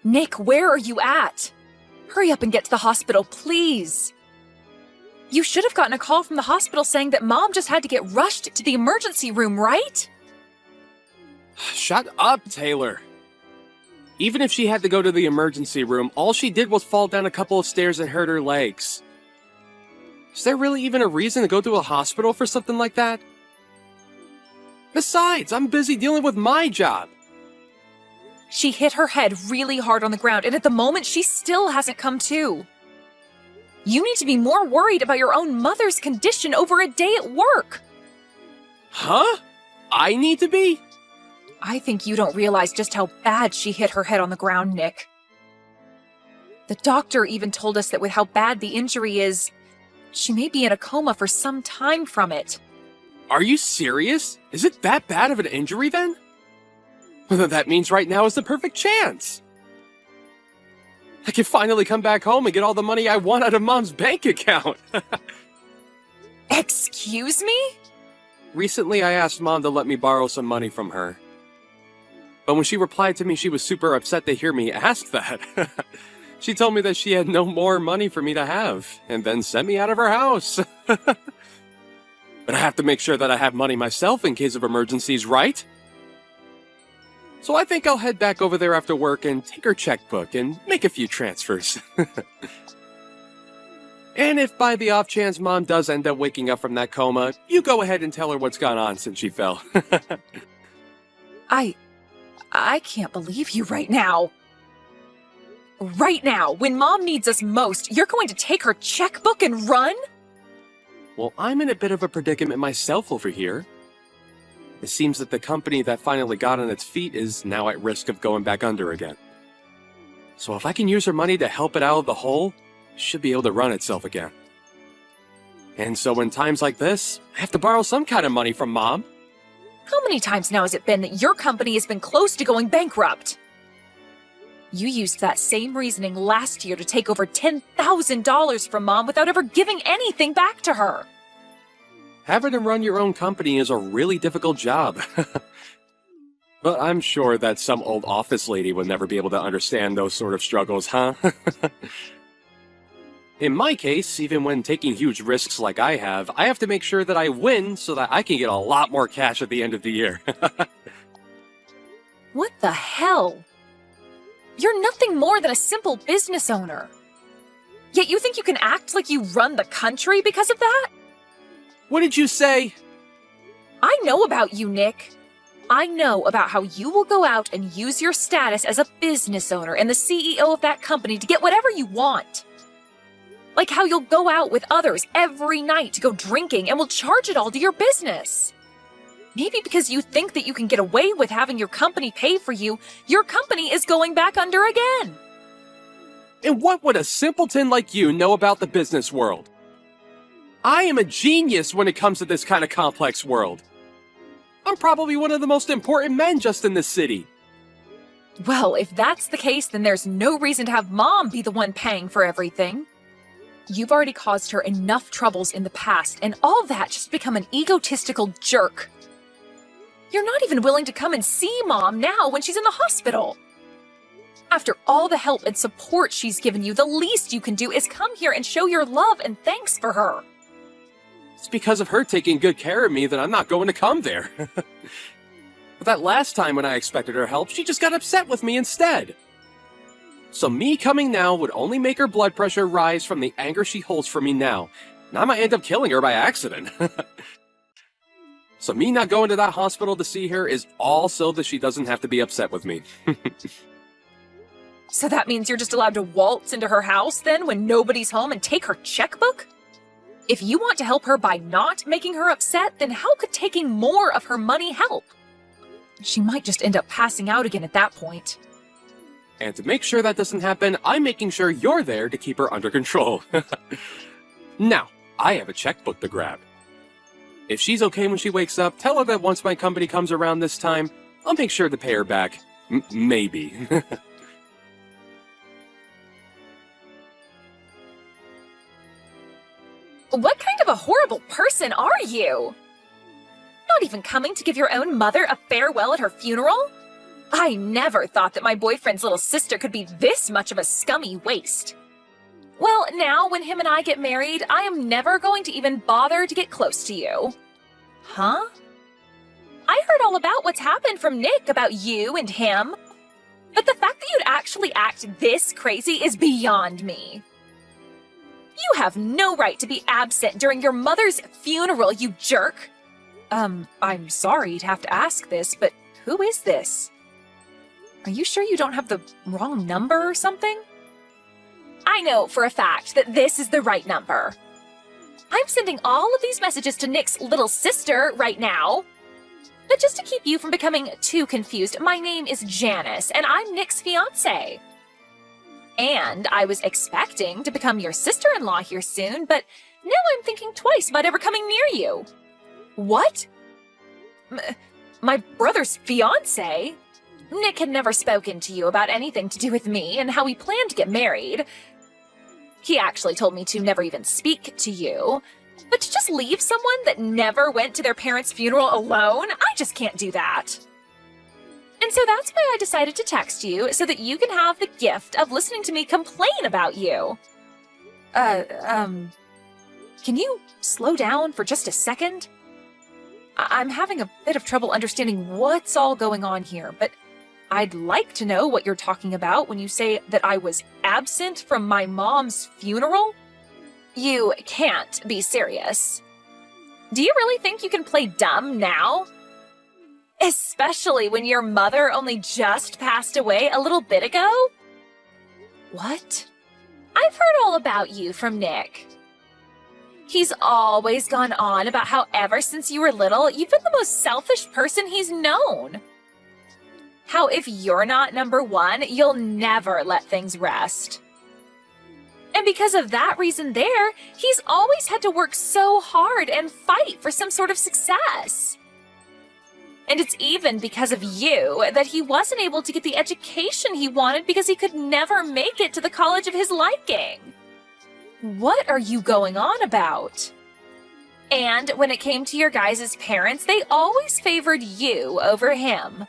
Nick, where are you at? Hurry up and get to the hospital, please. You should have gotten a call from the hospital saying that Mom just had to get rushed to the emergency room, right? Shut up, Taylor. Even if she had to go to the emergency room, all she did was fall down a couple of stairs and hurt her legs. Is there really even a reason to go to a hospital for something like that? Besides, I'm busy dealing with my job. She hit her head really hard on the ground, and at the moment, she still hasn't come to. You need to be more worried about your own mother's condition over a day at work. Huh? I need to be? I think you don't realize just how bad she hit her head on the ground, Nick. The doctor even told us that with how bad the injury is, she may be in a coma for some time from it. Are you serious? Is it that bad of an injury then? That means right now is the perfect chance. I can finally come back home and get all the money I want out of Mom's bank account. Excuse me? Recently, I asked Mom to let me borrow some money from her. But when she replied to me, she was super upset to hear me ask that. She told me that she had no more money for me to have, and then sent me out of her house. But I have to make sure that I have money myself in case of emergencies, right? So I think I'll head back over there after work and take her checkbook and make a few transfers. And if by the off chance Mom does end up waking up from that coma, you go ahead and tell her what's gone on since she fell. I can't believe you right now. Right now, when Mom needs us most, you're going to take her checkbook and run? Well, I'm in a bit of a predicament myself over here. It seems that the company that finally got on its feet is now at risk of going back under again. So if I can use her money to help it out of the hole, it should be able to run itself again. And so in times like this, I have to borrow some kind of money from Mom. How many times now has it been that your company has been close to going bankrupt? You used that same reasoning last year to take over $10,000 from Mom without ever giving anything back to her. Having to run your own company is a really difficult job. But I'm sure that some old office lady would never be able to understand those sort of struggles, huh? In my case, even when taking huge risks like I have to make sure that I win so that I can get a lot more cash at the end of the year. What the hell? You're nothing more than a simple business owner. Yet you think you can act like you run the country because of that? What did you say? I know about you, Nick. I know about how you will go out and use your status as a business owner and the CEO of that company to get whatever you want. Like how you'll go out with others every night to go drinking and will charge it all to your business. Maybe because you think that you can get away with having your company pay for you, your company is going back under again. And what would a simpleton like you know about the business world? I am a genius when it comes to this kind of complex world. I'm probably one of the most important men just in this city. Well, if that's the case, then there's no reason to have Mom be the one paying for everything. You've already caused her enough troubles in the past, and all that just to become an egotistical jerk. You're not even willing to come and see Mom now when she's in the hospital. After all the help and support she's given you, the least you can do is come here and show your love and thanks for her. It's because of her taking good care of me that I'm not going to come there. But that last time when I expected her help, she just got upset with me instead. So me coming now would only make her blood pressure rise from the anger she holds for me now. And I might end up killing her by accident. So me not going to that hospital to see her is all so that she doesn't have to be upset with me. So that means you're just allowed to waltz into her house then when nobody's home and take her checkbook? If you want to help her by not making her upset, then how could taking more of her money help? She might just end up passing out again at that point. And to make sure that doesn't happen, I'm making sure you're there to keep her under control. Now, I have a checkbook to grab. If she's okay when she wakes up, tell her that once my company comes around this time, I'll make sure to pay her back. Maybe. What kind of a horrible person are you? Not even coming to give your own mother a farewell at her funeral? I never thought that my boyfriend's little sister could be this much of a scummy waste. Well, now when him and I get married, I am never going to even bother to get close to you. Huh? I heard all about what's happened from Nick about you and him. But the fact that you'd actually act this crazy is beyond me. You have no right to be absent during your mother's funeral, you jerk. I'm sorry to have to ask this, but who is this? Are you sure you don't have the wrong number or something? I know for a fact that this is the right number. I'm sending all of these messages to Nick's little sister right now. But just to keep you from becoming too confused, my name is Janice, and I'm Nick's fiancé. And I was expecting to become your sister-in-law here soon, but now I'm thinking twice about ever coming near you. What? My brother's fiancé? Nick had never spoken to you about anything to do with me and how we planned to get married. He actually told me to never even speak to you. But to just leave someone that never went to their parents' funeral alone, I just can't do that. And so that's why I decided to text you, so that you can have the gift of listening to me complain about you. Can you slow down for just a second? I'm having a bit of trouble understanding what's all going on here, but I'd like to know what you're talking about when you say that I was absent from my mom's funeral. You can't be serious. Do you really think you can play dumb now? Especially when your mother only just passed away a little bit ago? What? I've heard all about you from Nick. He's always gone on about how ever since you were little, you've been the most selfish person he's known. How if you're not number one, you'll never let things rest. And because of that reason there, he's always had to work so hard and fight for some sort of success. And it's even because of you that he wasn't able to get the education he wanted because he could never make it to the college of his liking. What are you going on about? And when it came to your guys' parents, they always favored you over him.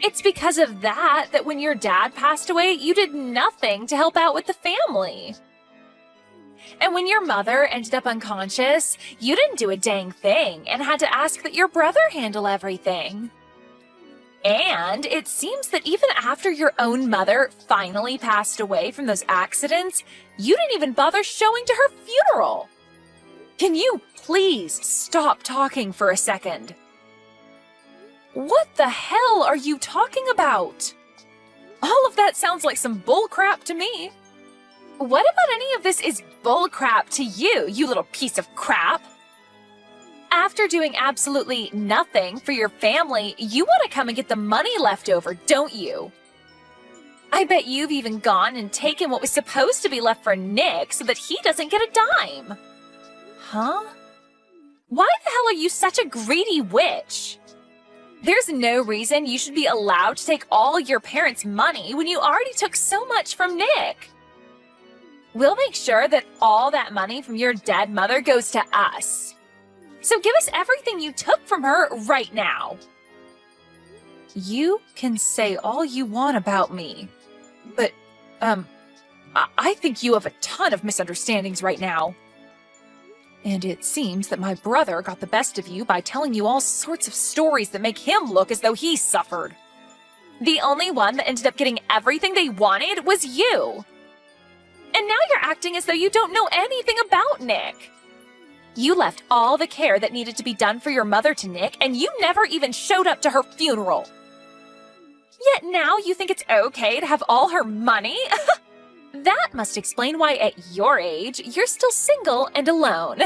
It's because of that when your dad passed away, you did nothing to help out with the family. And when your mother ended up unconscious, you didn't do a dang thing and had to ask that your brother handle everything. And it seems that even after your own mother finally passed away from those accidents, you didn't even bother showing to her funeral. Can you please stop talking for a second? What the hell are you talking about? All of that sounds like some bullcrap to me. What about any of this is bullcrap to you, you little piece of crap? After doing absolutely nothing for your family, you want to come and get the money left over, don't you? I bet you've even gone and taken what was supposed to be left for Nick so that he doesn't get a dime. Huh? Why the hell are you such a greedy witch? There's no reason you should be allowed to take all your parents' money when you already took so much from Nick. We'll make sure that all that money from your dead mother goes to us. So give us everything you took from her right now. You can say all you want about me, but, I think you have a ton of misunderstandings right now. And it seems that my brother got the best of you by telling you all sorts of stories that make him look as though he suffered. The only one that ended up getting everything they wanted was you. And now you're acting as though you don't know anything about Nick. You left all the care that needed to be done for your mother to Nick, and you never even showed up to her funeral. Yet now you think it's okay to have all her money? That must explain why at your age, you're still single and alone.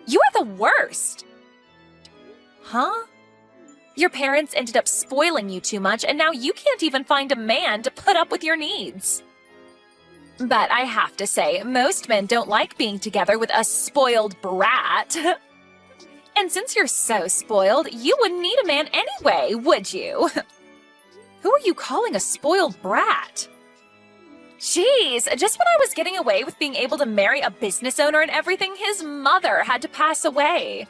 You are the worst. Huh? Your parents ended up spoiling you too much, and now you can't even find a man to put up with your needs. But I have to say, most men don't like being together with a spoiled brat. And since you're so spoiled, you wouldn't need a man anyway, would you? Who are you calling a spoiled brat? Jeez, just when I was getting away with being able to marry a business owner and everything, his mother had to pass away.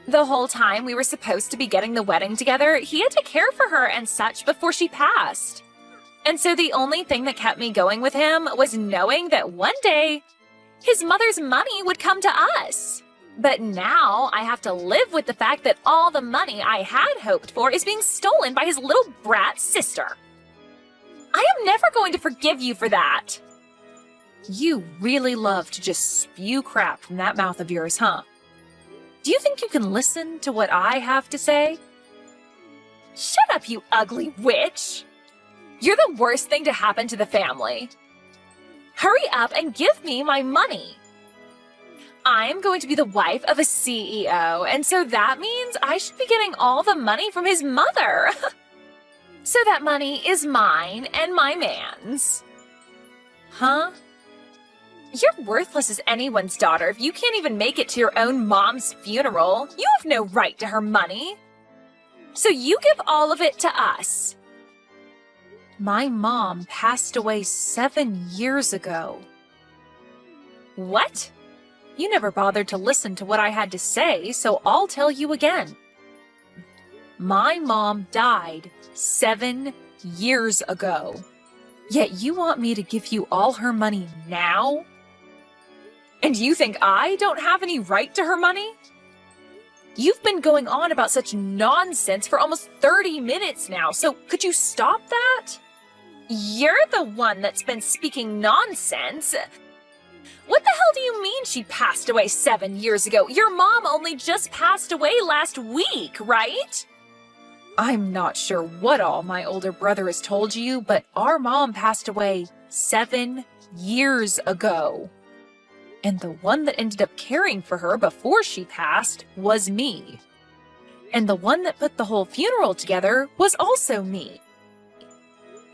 The whole time we were supposed to be getting the wedding together, he had to care for her and such before she passed. And so the only thing that kept me going with him was knowing that one day his mother's money would come to us. But now I have to live with the fact that all the money I had hoped for is being stolen by his little brat sister. I am never going to forgive you for that. You really love to just spew crap from that mouth of yours, huh? Do you think you can listen to what I have to say? Shut up, you ugly witch! You're the worst thing to happen to the family. Hurry up and give me my money. I'm going to be the wife of a CEO, and so that means I should be getting all the money from his mother. So that money is mine and my man's. Huh? You're worthless as anyone's daughter if you can't even make it to your own mom's funeral. You have no right to her money. So you give all of it to us. My mom passed away 7 years ago. What? You never bothered to listen to what I had to say, so I'll tell you again. My mom died 7 years ago. Yet you want me to give you all her money now? And you think I don't have any right to her money? You've been going on about such nonsense for almost 30 minutes now, so could you stop that? You're the one that's been speaking nonsense. What the hell do you mean she passed away 7 years ago? Your mom only just passed away last week, right? I'm not sure what all my older brother has told you, but our mom passed away 7 years ago. And the one that ended up caring for her before she passed was me. And the one that put the whole funeral together was also me.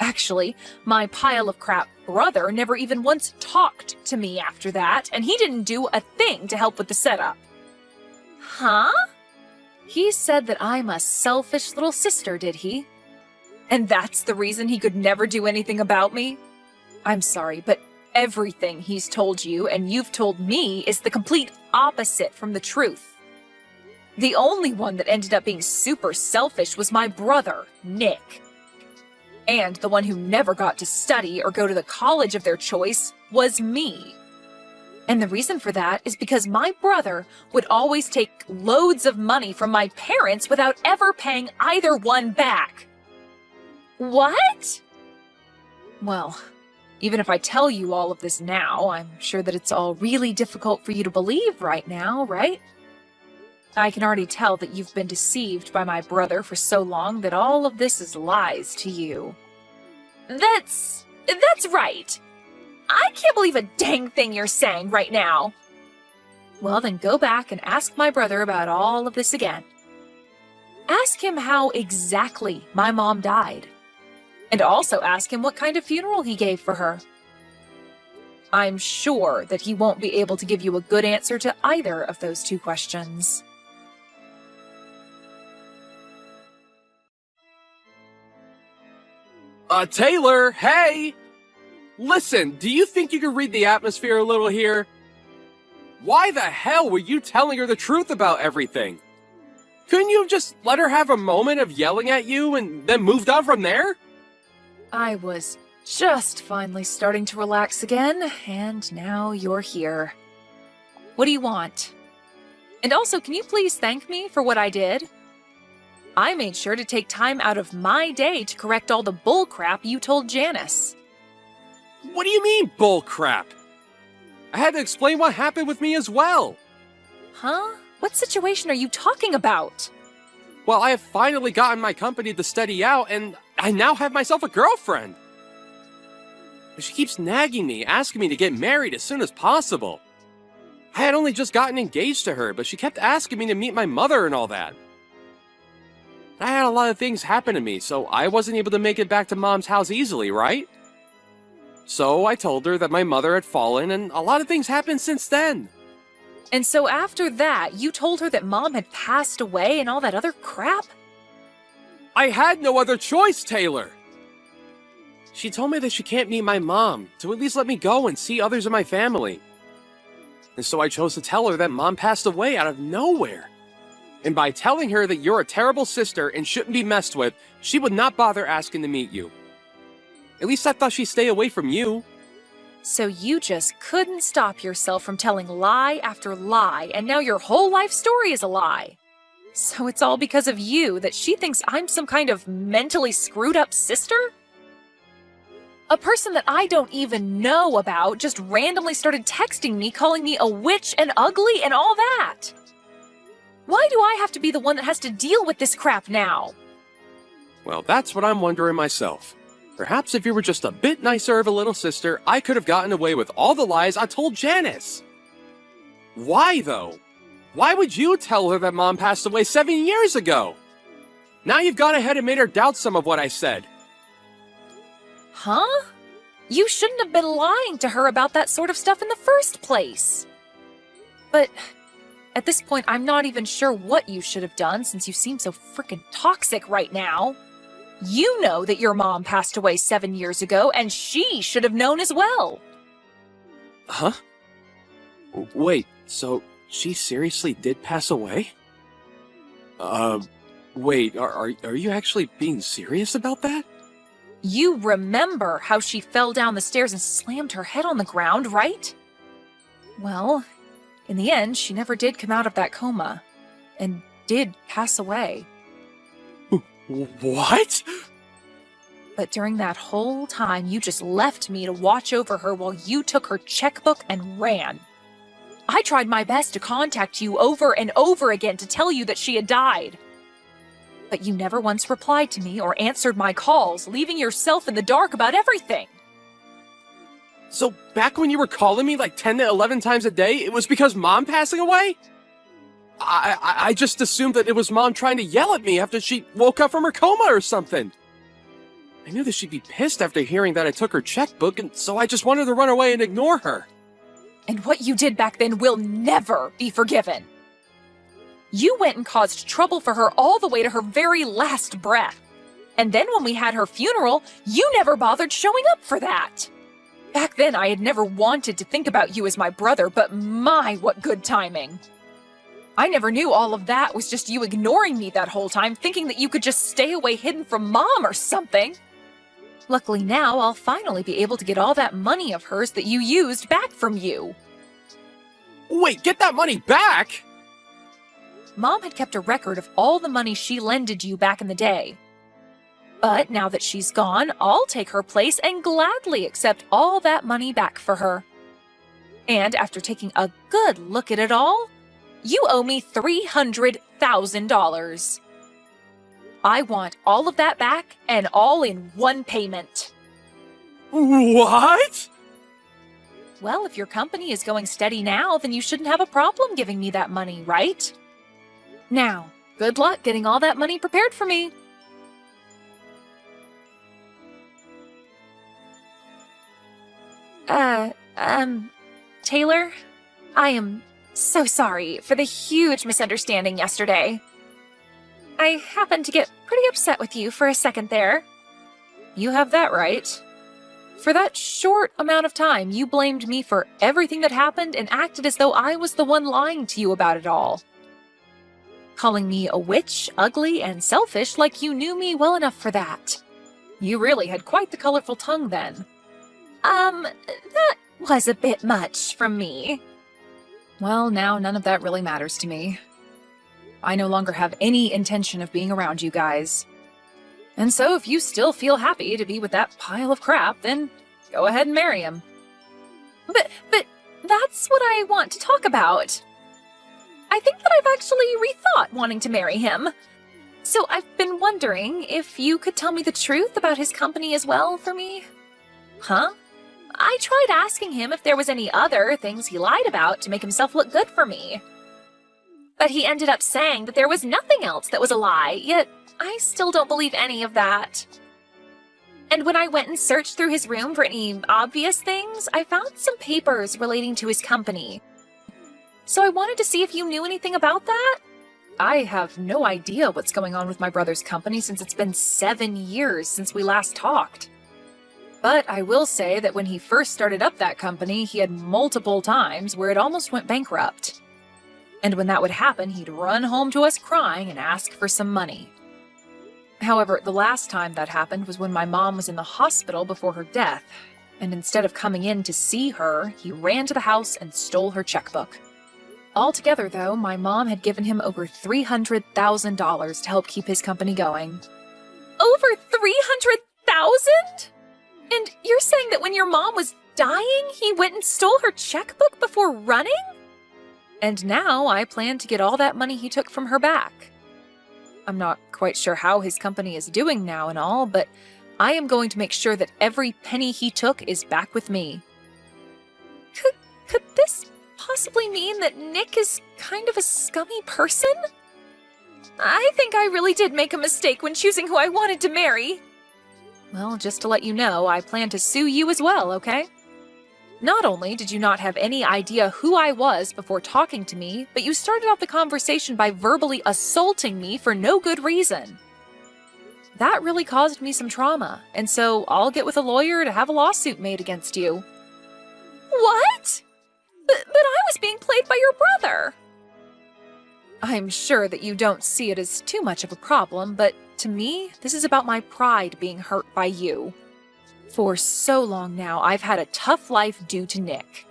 Actually, my pile of crap brother never even once talked to me after that, and he didn't do a thing to help with the setup. Huh? He said that I'm a selfish little sister, did he? And that's the reason he could never do anything about me? I'm sorry, but everything he's told you and you've told me is the complete opposite from the truth. The only one that ended up being super selfish was my brother, Nick. And the one who never got to study or go to the college of their choice was me. And the reason for that is because my brother would always take loads of money from my parents without ever paying either one back. What? Well, even if I tell you all of this now, I'm sure that it's all really difficult for you to believe right now, right? I can already tell that you've been deceived by my brother for so long that all of this is lies to you. That's right. I can't believe a dang thing you're saying right now. Well, then go back and ask my brother about all of this again. Ask him how exactly my mom died. And also ask him what kind of funeral he gave for her. I'm sure that he won't be able to give you a good answer to either of those two questions. Taylor, hey! Listen, do you think you can read the atmosphere a little here? Why the hell were you telling her the truth about everything? Couldn't you have just let her have a moment of yelling at you and then moved on from there? I was just finally starting to relax again, and now you're here. What do you want? And also, can you please thank me for what I did? I made sure to take time out of my day to correct all the bull crap you told Janice. What do you mean, bull crap? I had to explain what happened with me as well. Huh? What situation are you talking about? Well, I have finally gotten my company to steady out, and I now have myself a girlfriend. But she keeps nagging me, asking me to get married as soon as possible. I had only just gotten engaged to her, but she kept asking me to meet my mother and all that. I had a lot of things happen to me, so I wasn't able to make it back to Mom's house easily, right? So I told her that my mother had fallen, and a lot of things happened since then. And so after that, you told her that Mom had passed away and all that other crap? I had no other choice, Taylor! She told me that she can't meet my mom, to at least let me go and see others in my family. And so I chose to tell her that Mom passed away out of nowhere. And by telling her that you're a terrible sister and shouldn't be messed with, she would not bother asking to meet you. At least I thought she'd stay away from you. So you just couldn't stop yourself from telling lie after lie, and now your whole life story is a lie. So it's all because of you that she thinks I'm some kind of mentally screwed up sister? A person that I don't even know about just randomly started texting me, calling me a witch and ugly and all that. Why do I have to be the one that has to deal with this crap now? Well, that's what I'm wondering myself. Perhaps if you were just a bit nicer of a little sister, I could have gotten away with all the lies I told Janice. Why, though? Why would you tell her that Mom passed away 7 years ago? Now you've gone ahead and made her doubt some of what I said. Huh? You shouldn't have been lying to her about that sort of stuff in the first place. But at this point, I'm not even sure what you should have done since you seem so freaking toxic right now. You know that your mom passed away 7 years ago, and she should have known as well. Huh? Wait, so she seriously did pass away? Wait, are you actually being serious about that? You remember how she fell down the stairs and slammed her head on the ground, right? Well, in the end, she never did come out of that coma, and did pass away. What? But during that whole time, you just left me to watch over her while you took her checkbook and ran. I tried my best to contact you over and over again to tell you that she had died. But you never once replied to me or answered my calls, leaving yourself in the dark about everything. So back when you were calling me like 10 to 11 times a day, it was because Mom passing away? I just assumed that it was Mom trying to yell at me after she woke up from her coma or something. I knew that she'd be pissed after hearing that I took her checkbook, and so I just wanted to run away and ignore her. And what you did back then will never be forgiven. You went and caused trouble for her all the way to her very last breath. And then when we had her funeral, you never bothered showing up for that. Back then, I had never wanted to think about you as my brother, but my, what good timing. I never knew all of that was just you ignoring me that whole time, thinking that you could just stay away hidden from Mom or something. Luckily now, I'll finally be able to get all that money of hers that you used back from you. Wait, get that money back? Mom had kept a record of all the money she lended you back in the day. But now that she's gone, I'll take her place and gladly accept all that money back for her. And after taking a good look at it all, you owe me $300,000. I want all of that back and all in one payment. What? Well, if your company is going steady now, then you shouldn't have a problem giving me that money, right? Now, good luck getting all that money prepared for me. Taylor, I am so sorry for the huge misunderstanding yesterday. I happened to get pretty upset with you for a second there. You have that right. For that short amount of time, you blamed me for everything that happened and acted as though I was the one lying to you about it all. Calling me a witch, ugly, and selfish like you knew me well enough for that. You really had quite the colorful tongue then. That was a bit much from me. Well, now none of that really matters to me. I no longer have any intention of being around you guys. And so if you still feel happy to be with that pile of crap, then go ahead and marry him. But that's what I want to talk about. I think that I've actually rethought wanting to marry him. So I've been wondering if you could tell me the truth about his company as well for me. Huh? I tried asking him if there was any other things he lied about to make himself look good for me. But he ended up saying that there was nothing else that was a lie, yet I still don't believe any of that. And when I went and searched through his room for any obvious things, I found some papers relating to his company. So I wanted to see if you knew anything about that. I have no idea what's going on with my brother's company since it's been 7 years since we last talked. But I will say that when he first started up that company, he had multiple times where it almost went bankrupt. And when that would happen, he'd run home to us crying and ask for some money. However, the last time that happened was when my mom was in the hospital before her death, and instead of coming in to see her, he ran to the house and stole her checkbook. Altogether, though, my mom had given him over $300,000 to help keep his company going. Over $300,000? And you're saying that when your mom was dying, he went and stole her checkbook before running? And now I plan to get all that money he took from her back. I'm not quite sure how his company is doing now and all, but I am going to make sure that every penny he took is back with me. Could this possibly mean that Nick is kind of a scummy person? I think I really did make a mistake when choosing who I wanted to marry. Well, just to let you know, I plan to sue you as well, okay? Not only did you not have any idea who I was before talking to me, but you started off the conversation by verbally assaulting me for no good reason. That really caused me some trauma, and so I'll get with a lawyer to have a lawsuit made against you. What? But I was being played by your brother. I'm sure that you don't see it as too much of a problem, but to me, this is about my pride being hurt by you. For so long now, I've had a tough life due to Nick.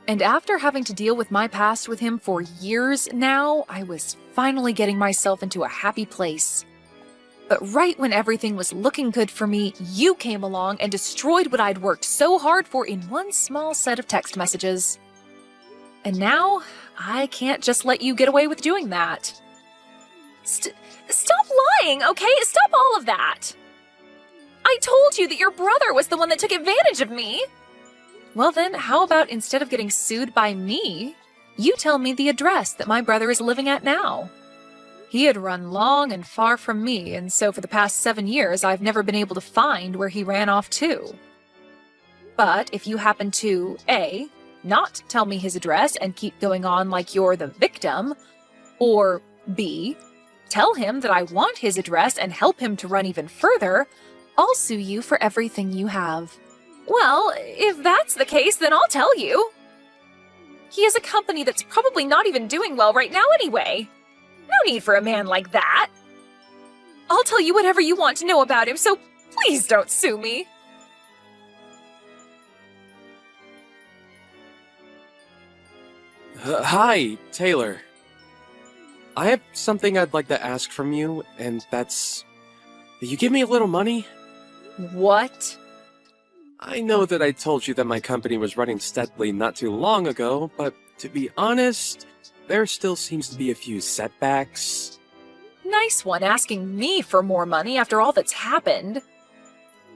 And after having to deal with my past with him for years now, I was finally getting myself into a happy place. But right when everything was looking good for me, you came along and destroyed what I'd worked so hard for in one small set of text messages. And now, I can't just let you get away with doing that. Stop lying, okay? Stop all of that! I told you that your brother was the one that took advantage of me! Well then, how about instead of getting sued by me, you tell me the address that my brother is living at now? He had run long and far from me, and so for the past 7 years, I've never been able to find where he ran off to. But if you happen to, A, not tell me his address and keep going on like you're the victim, or B, tell him that I want his address and help him to run even further, I'll sue you for everything you have. Well, if that's the case, then I'll tell you. He has a company that's probably not even doing well right now anyway. No need for a man like that. I'll tell you whatever you want to know about him, so please don't sue me. Hi, Taylor. I have something I'd like to ask from you, and that's... Will you give me a little money? What? I know that I told you that my company was running steadily not too long ago, but to be honest, there still seems to be a few setbacks. Nice one asking me for more money after all that's happened.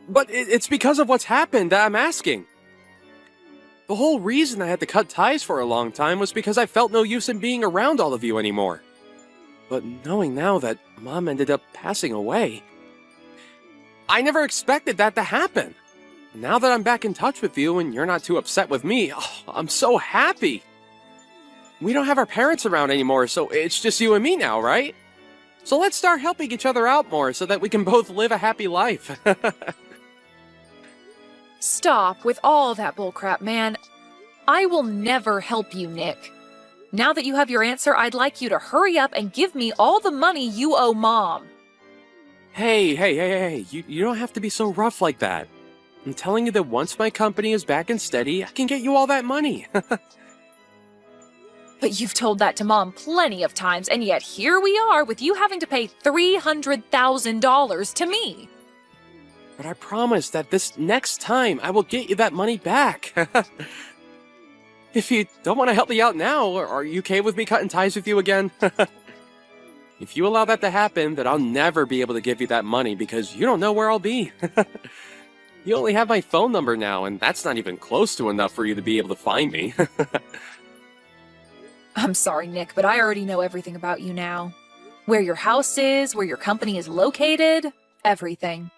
But it's because of what's happened that I'm asking. The whole reason I had to cut ties for a long time was because I felt no use in being around all of you anymore. But knowing now that Mom ended up passing away, I never expected that to happen. Now that I'm back in touch with you and you're not too upset with me, I'm so happy. We don't have our parents around anymore, so it's just you and me now, right? So let's start helping each other out more so that we can both live a happy life. Stop with all that bullcrap, man. I will never help you, Nick. Now that you have your answer, I'd like you to hurry up and give me all the money you owe Mom. Hey, you don't have to be so rough like that. I'm telling you that once my company is back and steady, I can get you all that money. But you've told that to Mom plenty of times, and yet here we are with you having to pay $300,000 to me. But I promise that this next time I will get you that money back. If you don't want to help me out now, are you okay with me cutting ties with you again? If you allow that to happen, then I'll never be able to give you that money because you don't know where I'll be. You only have my phone number now, and that's not even close to enough for you to be able to find me. I'm sorry, Nick, but I already know everything about you now. Where your house is, where your company is located, everything.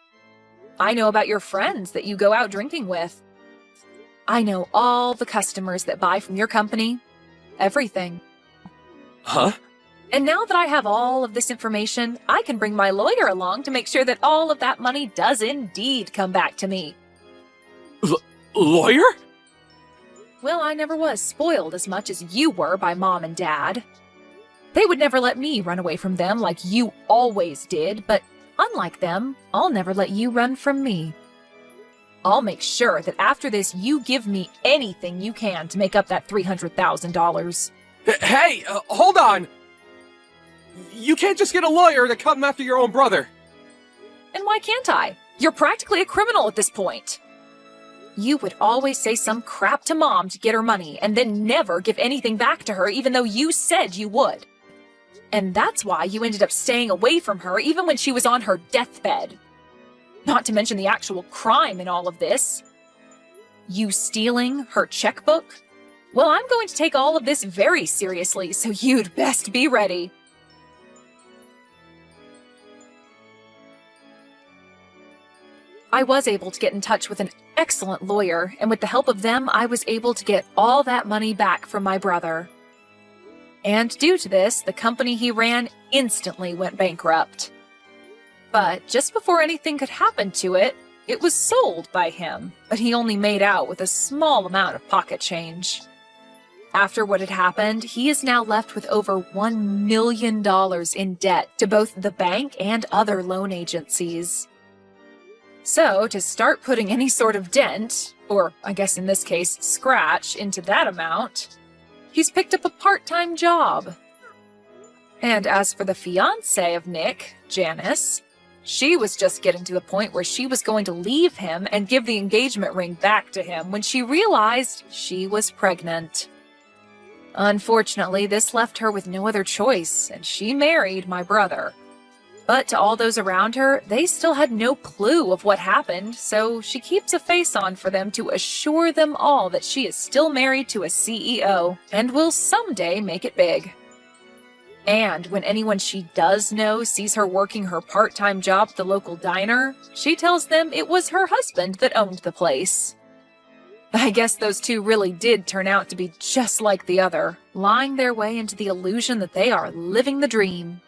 I know about your friends that you go out drinking with. I know all the customers that buy from your company. Everything. Huh? And now that I have all of this information, I can bring my lawyer along to make sure that all of that money does indeed come back to me. Lawyer? Well, I never was spoiled as much as you were by Mom and Dad. They would never let me run away from them like you always did, but unlike them, I'll never let you run from me. I'll make sure that after this you give me anything you can to make up that $300,000. Hey, hold on! You can't just get a lawyer to come after your own brother. And why can't I? You're practically a criminal at this point. You would always say some crap to Mom to get her money and then never give anything back to her even though you said you would. And that's why you ended up staying away from her even when she was on her deathbed. Not to mention the actual crime in all of this. You stealing her checkbook? Well, I'm going to take all of this very seriously, so you'd best be ready. I was able to get in touch with an excellent lawyer, and with the help of them, I was able to get all that money back from my brother. And due to this, the company he ran instantly went bankrupt. But just before anything could happen to it, it was sold by him, but he only made out with a small amount of pocket change. After what had happened, he is now left with over $1 million in debt to both the bank and other loan agencies. So, to start putting any sort of dent, or I guess in this case, scratch, into that amount, he's picked up a part-time job. And as for the fiancé of Nick, Janice, she was just getting to the point where she was going to leave him and give the engagement ring back to him when she realized she was pregnant. Unfortunately, this left her with no other choice, and she married my brother. But to all those around her, they still had no clue of what happened, so she keeps a face on for them to assure them all that she is still married to a CEO and will someday make it big. And when anyone she does know sees her working her part-time job at the local diner, she tells them it was her husband that owned the place. I guess those two really did turn out to be just like the other, lying their way into the illusion that they are living the dream.